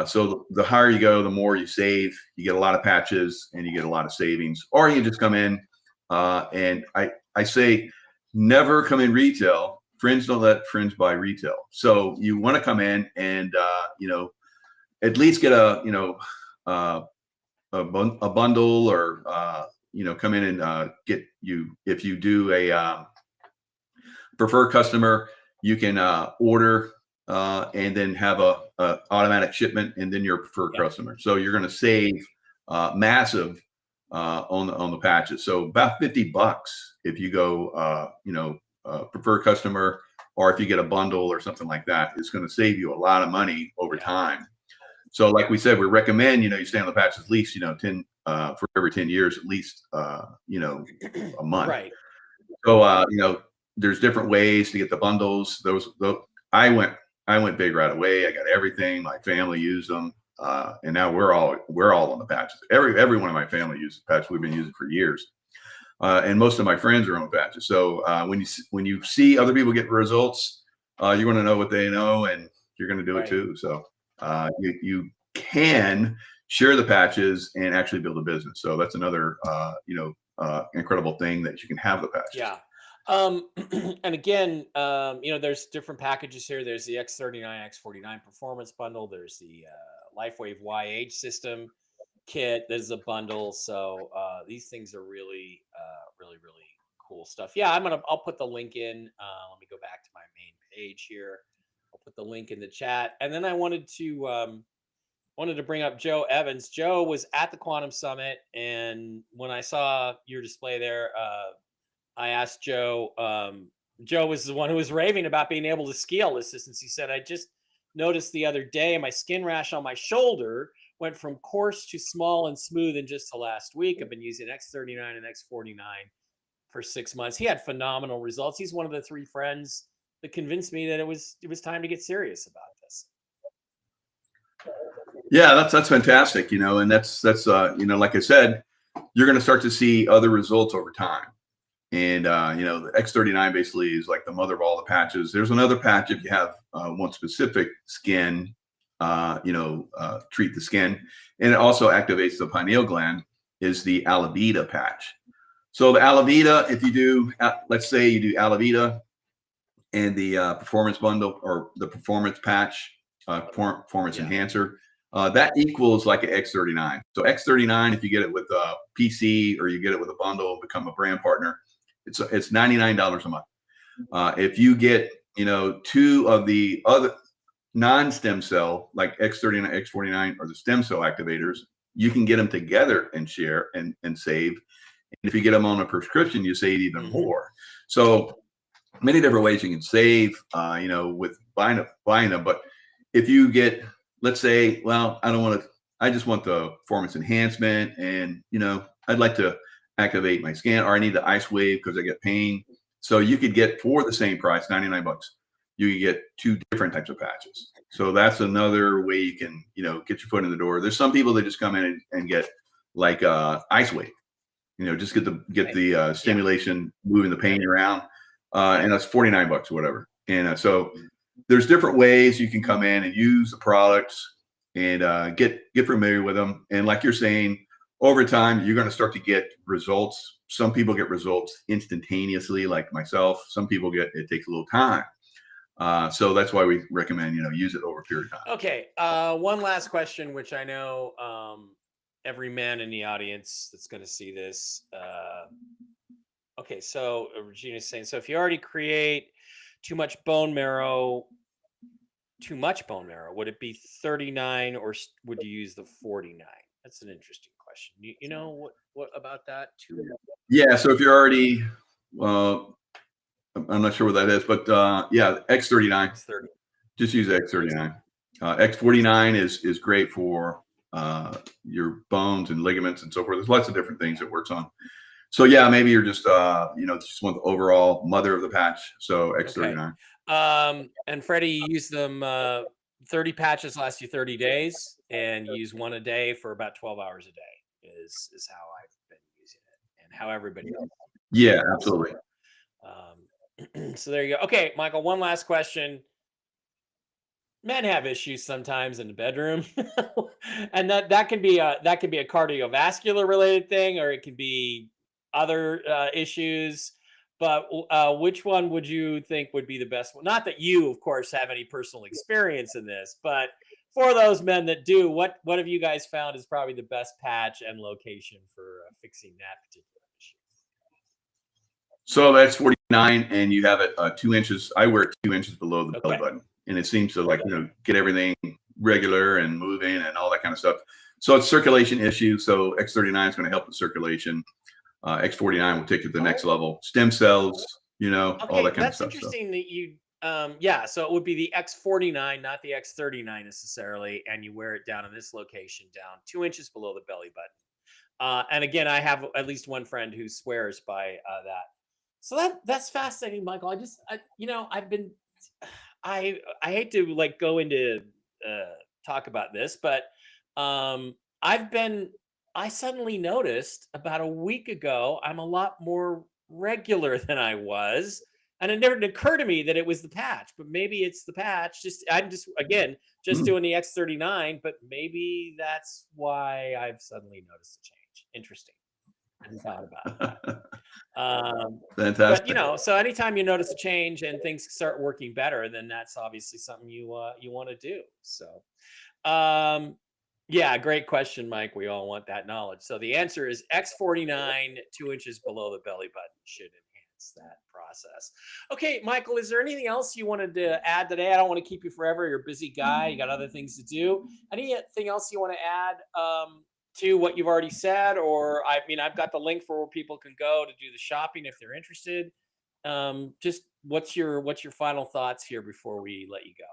So the higher you go, the more you save. You get a lot of patches, and you get a lot of savings. Or you can just come in, and I say, never come in retail. Friends don't let friends buy retail. So you want to come in and at least get a bundle, or come in and get you, if you do a preferred customer, you can order and then have a automatic shipment, and then you're a preferred customer. So you're going to save massive on the patches. So about $50 if you go preferred customer, or if you get a bundle or something like that. It's going to save you a lot of money over time. So like we said, we recommend you stay on the patches at least 10 for every 10 years at least, a month. Right. So there's different ways to get the bundles. Those I went big right away. I got everything. My family used them. And now we're all on the patches. Every one of my family uses patches. We've been using for years, and most of my friends are on patches. So when you see other people get results, you're going to know what they know, and you're going to do it too. So you can share the patches and actually build a business. So that's another incredible thing, that you can have the patches. Yeah. And again, there's different packages here. There's the X39, X49 performance bundle. There's the LifeWave YH system kit. There's a bundle. So these things are really, really, really cool stuff. Yeah, I'll put the link in. Let me go back to my main page here. I'll put the link in the chat. And then I wanted to bring up Joe Evans. Joe was at the Quantum Summit, and when I saw your display there, I asked Joe, Joe was the one who was raving about being able to ski all this distance. He said, I just noticed the other day my skin rash on my shoulder went from coarse to small and smooth in just the last week. I've been using X39 and X49 for 6 months. He had phenomenal results. He's one of the 3 friends that convinced me that it was time to get serious about this. Yeah, that's fantastic. And that's like I said, you're going to start to see other results over time. And the X39 basically is like the mother of all the patches. There's another patch if you have one specific skin, treat the skin, and it also activates the pineal gland. Is the Alavita patch. So the Alavita, if you do, let's say you do Alavita and the performance bundle or the performance patch, performance enhancer, that equals like an X39. So X39, if you get it with a PC or you get it with a bundle, become a brand partner, it's $99 a month. If you get 2 of the other non-stem cell like X39, X49 or the stem cell activators, you can get them together and share and save. And if you get them on a prescription, you save even more. So many different ways you can save, with buying them. But if you get, let's say, well, I just want the performance enhancement, and I'd like to activate my skin, or I need the ice wave because I get pain. So you could get, for the same price, $99, you could get 2 different types of patches. So that's another way you can, get your foot in the door. There's some people that just come in and get like ice wave, just get the stimulation, moving the pain around, and that's $49 or whatever. And so there's different ways you can come in and use the products and get familiar with them. And like you're saying, over time, you're going to start to get results. Some people get results instantaneously, like myself. Some people it takes a little time. So that's why we recommend, use it over a period of time. Okay. One last question, which I know every man in the audience that's going to see this. Okay. So Regina's saying, so if you already create too much bone marrow, would it be 39 or would you use the 49? That's an interesting question. You know what about that too? Yeah. So if you're already, I'm not sure what that is, but X39. X30. Just use X39. X49 is great for your bones and ligaments and so forth. There's lots of different things it works on. So yeah, maybe you're just just want the overall mother of the patch. So X39. Okay. And Freddie, you use them. 30 patches last you 30 days, and you use 1 a day for about 12 hours a day. Is how I've been using it, and how everybody else. Yeah, absolutely. So there you go. Okay, Michael, one last question. Men have issues sometimes in the bedroom, and that can be a cardiovascular related thing, or it can be other issues. But which one would you think would be the best one? Not that you, of course, have any personal experience in this, but for those men that do, what have you guys found is probably the best patch and location for fixing that particular issue? So that's 49, and you have it 2 inches. I wear it 2 inches below the belly button, and it seems to get everything regular and moving and all that kind of stuff. So it's circulation issue. So X39 is going to help with circulation. X49 will take it to the next level. Stem cells, all that kind of stuff. That's interesting that you, so it would be the X49, not the X39 necessarily, and you wear it down in this location, down 2 inches below the belly button. And again, I have at least one friend who swears by that. So that's fascinating, Michael. I hate to go into talk about this, but I suddenly noticed about a week ago, I'm a lot more regular than I was. And it never occurred to me that it was the patch, but maybe it's the patch. I'm just doing the X39, but maybe that's why I've suddenly noticed a change. Interesting. I hadn't thought about that. Fantastic. But so anytime you notice a change and things start working better, then that's obviously something you want to do. So, yeah, great question, Mike. We all want that knowledge. So the answer is X49, 2 inches below the belly button should enhance that process. Okay, Michael, is there anything else you wanted to add today? I don't want to keep you forever. You're a busy guy. You got other things to do. Anything else you want to add to what you've already said? Or I've got the link for where people can go to do the shopping if they're interested. just what's your final thoughts here before we let you go?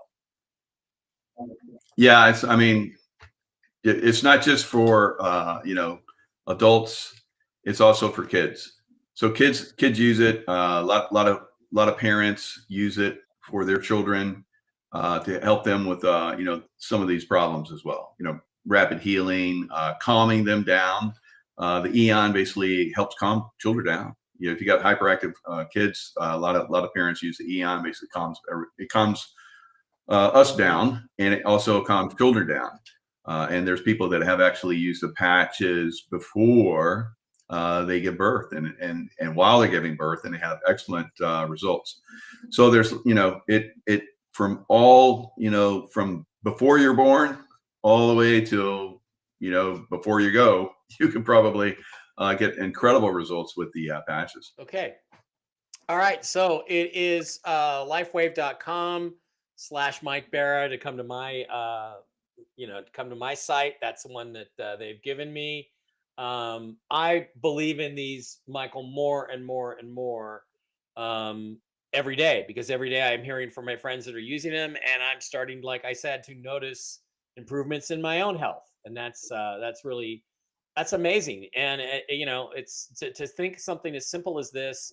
Yeah, I mean, it's not just for adults. It's also for kids. So kids use it. A lot of parents use it for their children to help them with some of these problems as well. Rapid healing, calming them down. The Eon basically helps calm children down. If you got hyperactive kids, a lot of parents use the Eon. Basically, calms us down, and it also calms children down. And there's people that have actually used the patches before they give birth and while they're giving birth, and they have excellent results. So there's it from all from before you're born all the way till before you go, you can probably get incredible results with the patches. Okay. All right. So it is lifewave.com/Mike Barra to come to my site. That's the one that they've given me. I believe in these, Michael, more and more and more every day, because every day I'm hearing from my friends that are using them, and I'm starting, like I said, to notice improvements in my own health, and that's amazing. And it's to think something as simple as this,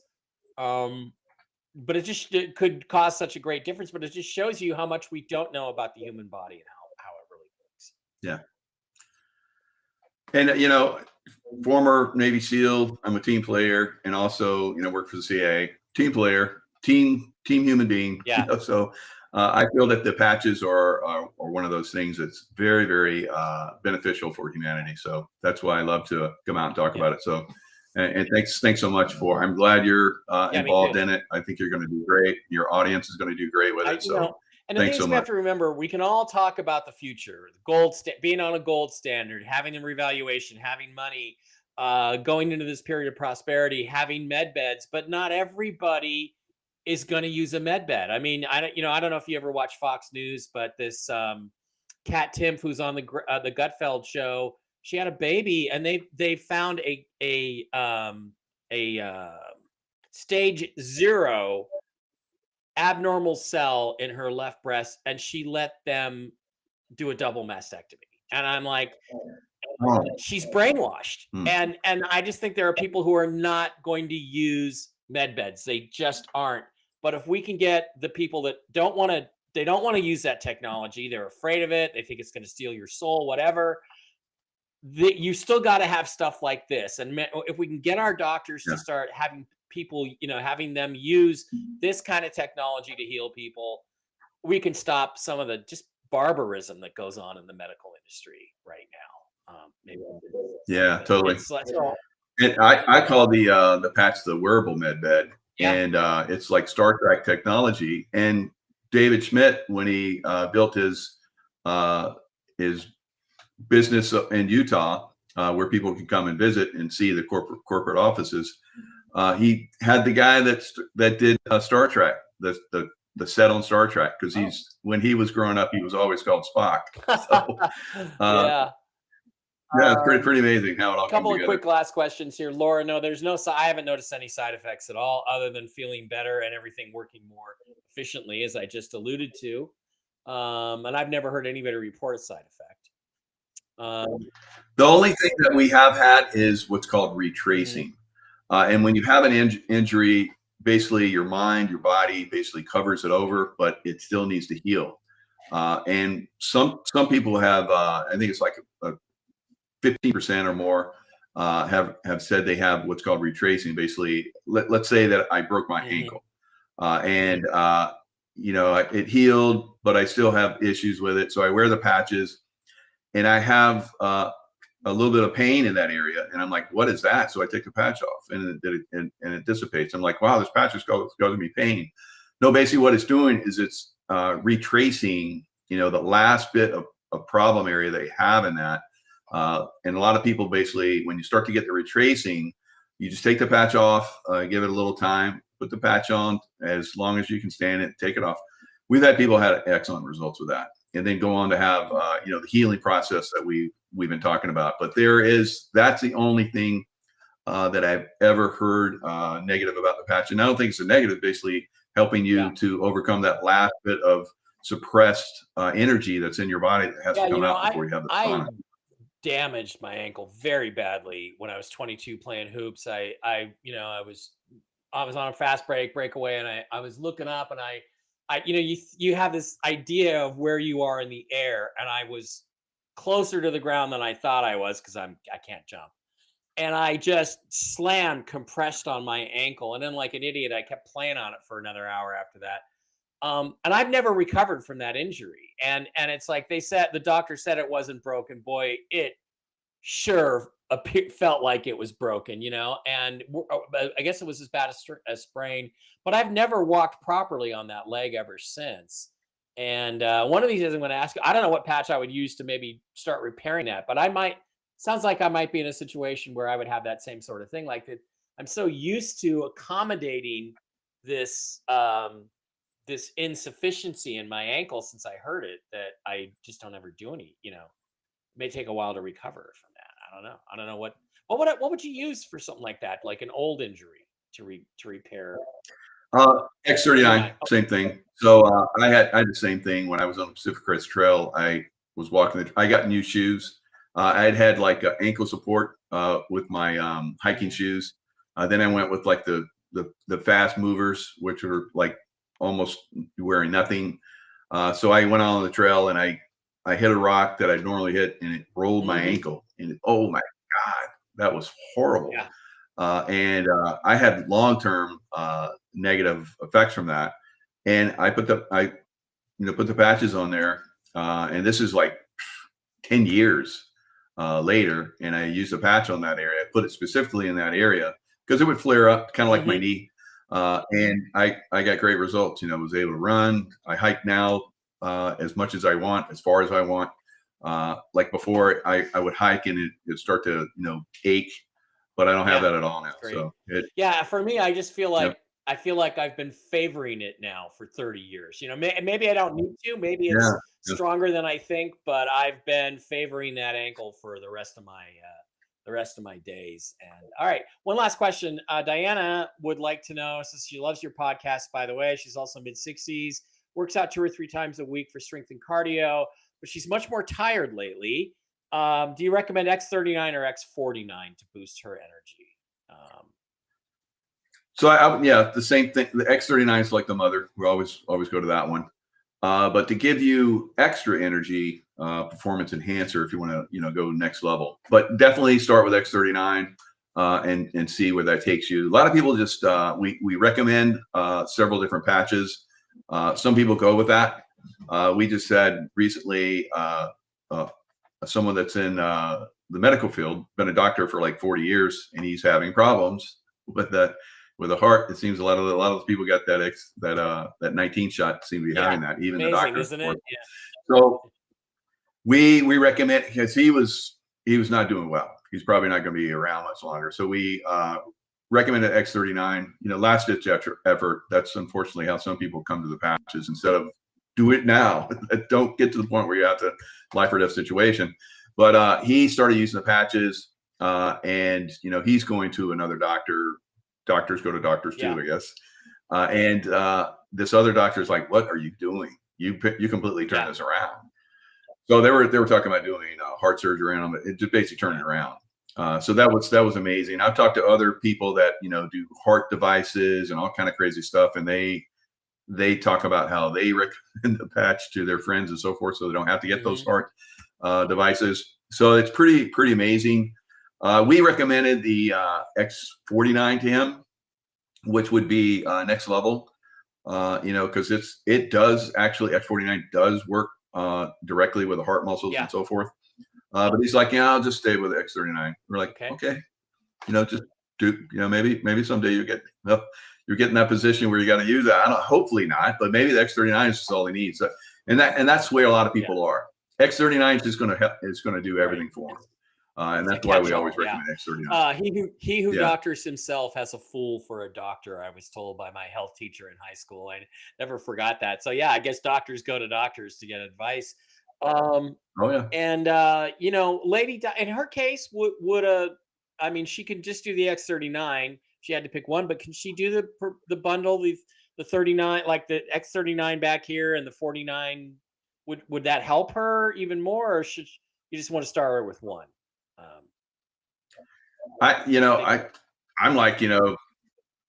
but it could cause such a great difference. But it just shows you how much we don't know about the human body and how it really works. Yeah. And former Navy SEAL, I'm a team player, and also work for the CIA. Team player, team human being. Yeah. So I feel that the patches are one of those things that's very, very beneficial for humanity. So that's why I love to come out and talk about it. So and thanks so much I'm glad you're involved in it. I think you're going to do great. Your audience is going to do great with it. And the thing is, we have to remember, we can all talk about the future, being on a gold standard, having a revaluation, having money, going into this period of prosperity, having med beds, but not everybody is going to use a med bed. I mean, I don't know if you ever watch Fox News, but this Kat Timpf, who's on the Gutfeld show, she had a baby, and they found a stage 0 abnormal cell in her left breast, and she let them do a double mastectomy. And I'm like, she's brainwashed. And I just think there are people who are not going to use med beds. They just aren't. But if we can get the people that don't want to use that technology, they're afraid of it, they think it's going to steal your soul, whatever, you still got to have stuff like this. And if we can get our doctors to start having people, having them use this kind of technology to heal people, we can stop some of the just barbarism that goes on in the medical industry right now. Yeah, totally. And I call the patch the wearable med bed, and it's like Star Trek technology. And David Schmidt, when he built his business in Utah, where people can come and visit and see the corporate offices, he had the guy that did Star Trek, the set on Star Trek, because when he was growing up, he was always called Spock. So, yeah, it's pretty amazing how it all comes together. A couple of quick last questions here, Laura. No, I haven't noticed any side effects at all, other than feeling better and everything working more efficiently, as I just alluded to. And I've never heard anybody report a side effect. The only thing that we have had is what's called retracing. And when you have an injury, basically your mind, your body basically covers it over, but it still needs to heal. And some people have, I think it's like 15% or more have said they have what's called retracing. Basically, let's say that I broke my ankle, and it healed, but I still have issues with it. So I wear the patches, and I have a little bit of pain in that area, and I'm like, what is that? So I take the patch off, and it dissipates. I'm like, wow, this patch is causing me pain. No, basically what it's doing is it's retracing, the last bit of problem area they have in that. And a lot of people, basically, when you start to get the retracing, you just take the patch off, give it a little time, put the patch on as long as you can stand it, take it off. We've had people had excellent results with that, and then go on to have the healing process that we've been talking about. But that's the only thing that I've ever heard negative about the patch. And I don't think it's a negative, basically helping you to overcome that last bit of suppressed energy that's in your body that has to Yeah, come out before you have the I fun. damaged my ankle very badly when I was 22 playing hoops. I was on a fast breakaway, and I was looking up, and you have this idea of where you are in the air, and I was closer to the ground than I thought I was because I can't jump. And I just slammed compressed on my ankle. And then, like an idiot, I kept playing on it for another hour after that. And I've never recovered from that injury. And it's like the doctor said it wasn't broken. Boy, it sure felt like it was broken, And I guess it was as bad as sprain. But I've never walked properly on that leg ever since. And one of these days, I'm going to ask you. I don't know what patch I would use to maybe start repairing that, but I might. Sounds like I might be in a situation where I would have that same sort of thing. Like that, I'm so used to accommodating this this insufficiency in my ankle since I hurt it that I just don't ever do any. It may take a while to recover from that. I don't know what would you use for something like that, like an old injury to repair. X39, same thing. So I had the same thing when I was on the Pacific Crest Trail. I was walking. I got new shoes. I had like ankle support with my hiking shoes. Then I went with like the fast movers, which were like almost wearing nothing. So I went on the trail, and I hit a rock that I'd normally hit, and it rolled my ankle. And oh my God, that was horrible. Yeah. And I had long-term negative effects from that. And I put the patches on there, and this is like 10 years later, and I used a patch on that area. I put it specifically in that area because it would flare up, kind of like my knee. And I got great results. Was able to run. I hike now as much as I want, as far as I want. Like before, I would hike and it'd start to ache, but I don't have that at all now. So for me, I just feel like I feel like I've been favoring it now for 30 years. Maybe I don't need to. Maybe it's stronger than I think, but I've been favoring that ankle for the rest of my days. And all right, one last question. Diana would like to know, since she loves your podcast, by the way, she's also mid-60s, works out 2 or 3 times a week for strength and cardio, but she's much more tired lately. Do you recommend X39 or X49 to boost her energy? So the same thing. The X39 is like the mother. We always go to that one. But to give you extra energy, performance enhancer, if you want to go next level. But definitely start with X39 and see where that takes you. A lot of people just we recommend several different patches. Some people go with that. We just had recently someone that's in the medical field, been a doctor for like 40 years, and he's having problems with the heart. It seems a lot of the people got that 19 shot seem to be having that. Even amazing, the doctor, isn't it? Yeah. So we recommend, because he was not doing well. He's probably not going to be around much longer. So we recommended X39. Last ditch effort. That's unfortunately how some people come to the patches instead of do it now. Don't get to the point where you have to life or death situation. But he started using the patches, and he's going to another doctor. Doctors go to doctors too, I guess. And this other doctor is like, "What are you doing? You completely turned this around." So they were talking about doing heart surgery on him. It just basically turned it around. So that was amazing. I've talked to other people that do heart devices and all kind of crazy stuff, and they talk about how they recommend the patch to their friends and so forth, so they don't have to get those heart devices. So it's pretty amazing. We recommended the X49 to him, which would be next level, because it does actually, X49 does work directly with the heart muscles and so forth. But he's like, I'll just stay with the X39. We're like, okay, just do, maybe someday you're getting that position where you got to use that. Hopefully not, but maybe the X39 is just all he needs. So, and that's where a lot of people are. X39 is just going to help. It's going to do everything for him. And that's why we always recommend X39. He who doctors himself has a fool for a doctor, I was told by my health teacher in high school. I never forgot that. So I guess doctors go to doctors to get advice. And lady, in her case, would a I mean, she can just do the X39. She had to pick one, but can she do the bundle, the 39, like the X39 back here and the 49? Would that help her even more, or should you just want to start her with one? Um, I'm like,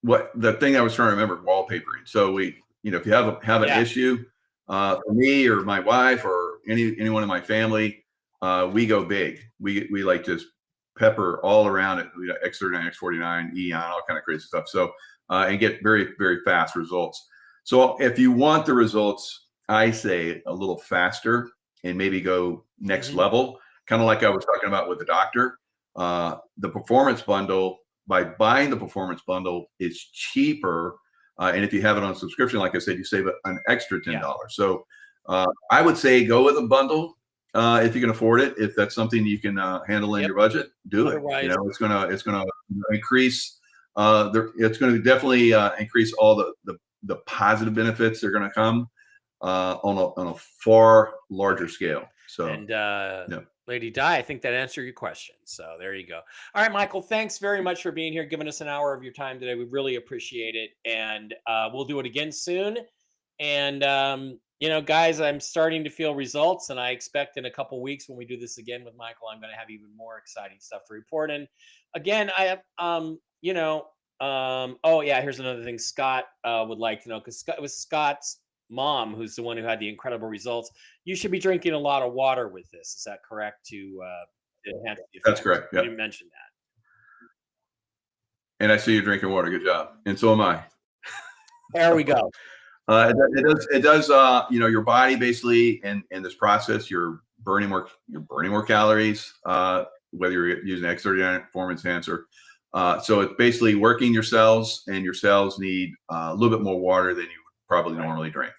what the thing I was trying to remember, wallpapering. So if you have an yeah, issue, for me or my wife or anyone in my family, we go big. We like just pepper all around it. We got X39, X49, Eon, all kind of crazy stuff. So and get very, very fast results. So if you want the results, I say a little faster and maybe go next hmm level, kind of like I was talking about with the doctor. The performance bundle, by buying the performance bundle, is cheaper. And if you have it on subscription, like I said, you save an extra $10. yeah, So I would say go with a bundle if you can afford it. If that's something you can handle in yep. your budget, do it. Otherwise, It's gonna increase. It's going to definitely increase all the positive benefits that are going to come on a far larger scale. So and yeah. Lady Di, I think that answered your question. So there you go. All right, Michael, thanks very much for being here, giving us an hour of your time today. We really appreciate it, and we'll do it again soon. And guys, I'm starting to feel results, and I expect in a couple weeks when we do this again with Michael, I'm going to have even more exciting stuff to report. And again, I have, oh yeah, here's another thing Scott would like to know, because it was Scott's mom who's the one who had the incredible results. You should be drinking a lot of water with this. Is that correct? To enhance the That's effect. correct. You Yeah. didn't mention that. And I see you drinking water. Good job. And so am I. There we go. It does. Your body basically in this process, you're burning more calories. Whether you're using X39 performance enhancer. So it's basically working your cells, and your cells need a little bit more water than you would probably Right. normally drink.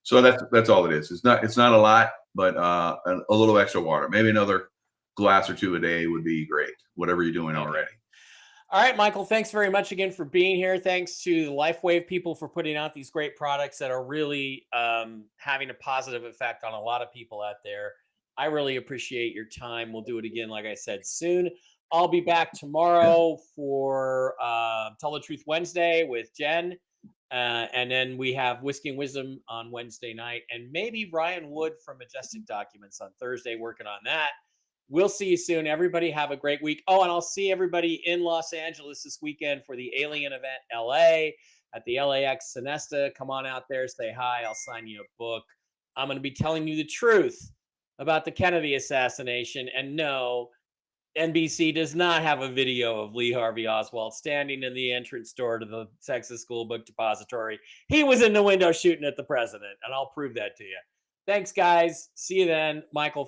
So that's all it is. It's not a lot, but a little extra water. Maybe another glass or two a day would be great. Whatever you're doing Okay. already. All right, Michael, thanks very much again for being here. Thanks to the LifeWave people for putting out these great products that are really having a positive effect on a lot of people out there. I really appreciate your time. We'll do it again, like I said, soon. I'll be back Yeah, tomorrow for Tell the Truth Wednesday with Jen. And then we have Whiskey and Wisdom on Wednesday night, and maybe Ryan Wood from Majestic Documents on Thursday, working on that. We'll see you soon. Everybody have a great week. Oh, and I'll see everybody in Los Angeles this weekend for the Alien event LA at the LAX Sonesta. Come on out there, say hi. I'll sign you a book. I'm going to be telling you the truth about the Kennedy assassination. And no, NBC does not have a video of Lee Harvey Oswald standing in the entrance door to the Texas School Book Depository. He was in the window shooting at the president, and I'll prove that to you. Thanks, guys. See you then. Michael.